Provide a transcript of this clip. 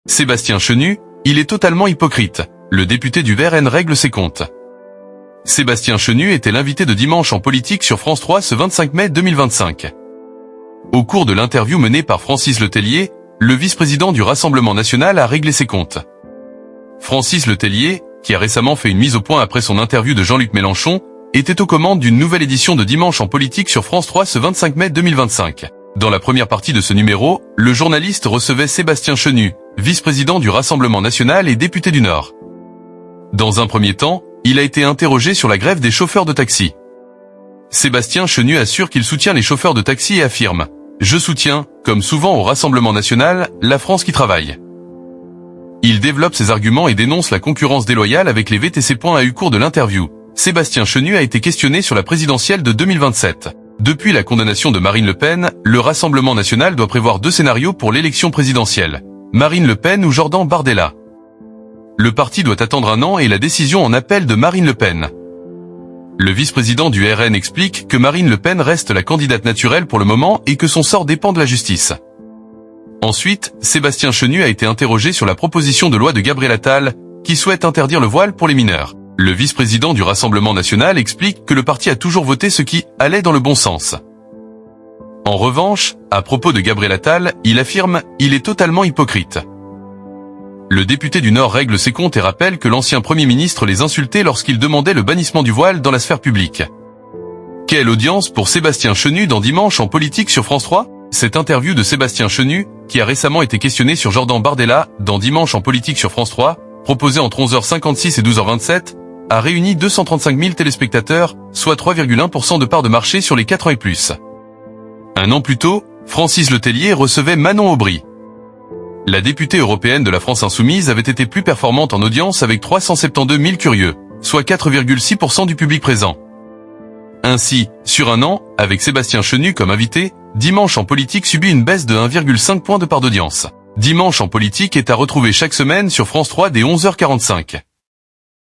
Sébastien Chenu, il est totalement hypocrite. Le député du VRN règle ses comptes. Sébastien Chenu était l'invité de Dimanche en politique sur France 3 ce 25 mai 2025. Au cours de l'interview menée par Francis Letellier, le vice-président du Rassemblement national a réglé ses comptes. Francis Letellier, qui a récemment fait une mise au point après son interview de Jean-Luc Mélenchon, était aux commandes d'une nouvelle édition de Dimanche en politique sur France 3 ce 25 mai 2025. Dans la première partie de ce numéro, le journaliste recevait Sébastien Chenu, vice-président du Rassemblement national et député du Nord. Dans un premier temps, il a été interrogé sur la grève des chauffeurs de taxi. Sébastien Chenu assure qu'il soutient les chauffeurs de taxi et affirme « Je soutiens, comme souvent au Rassemblement national, la France qui travaille ». Il développe ses arguments et dénonce la concurrence déloyale avec les VTC. A eu cours de l'interview, Sébastien Chenu a été questionné sur la présidentielle de 2027. Depuis la condamnation de Marine Le Pen, le Rassemblement national doit prévoir 2 scénarios pour l'élection présidentielle. Marine Le Pen ou Jordan Bardella. Le parti doit attendre 1 an et la décision en appel de Marine Le Pen. Le vice-président du RN explique que Marine Le Pen reste la candidate naturelle pour le moment et que son sort dépend de la justice. Ensuite, Sébastien Chenu a été interrogé sur la proposition de loi de Gabriel Attal, qui souhaite interdire le voile pour les mineurs. Le vice-président du Rassemblement national explique que le parti a toujours voté ce qui allait dans le bon sens. En revanche, à propos de Gabriel Attal, il affirme « Il est totalement hypocrite ». Le député du Nord règle ses comptes et rappelle que l'ancien Premier ministre les insultait lorsqu'il demandait le bannissement du voile dans la sphère publique. Quelle audience pour Sébastien Chenu dans Dimanche en politique sur France 3 ? Cette interview de Sébastien Chenu, qui a récemment été questionné sur Jordan Bardella dans Dimanche en politique sur France 3, proposée entre 11h56 et 12h27, a réuni 235 000 téléspectateurs, soit 3,1% de part de marché sur les 4 ans et plus. 1 an plus tôt, Francis Letellier recevait Manon Aubry. La députée européenne de la France Insoumise avait été plus performante en audience avec 372 000 curieux, soit 4,6% du public présent. Ainsi, sur 1 an, avec Sébastien Chenu comme invité, Dimanche en politique subit une baisse de 1,5 point de part d'audience. Dimanche en politique est à retrouver chaque semaine sur France 3 dès 11h45.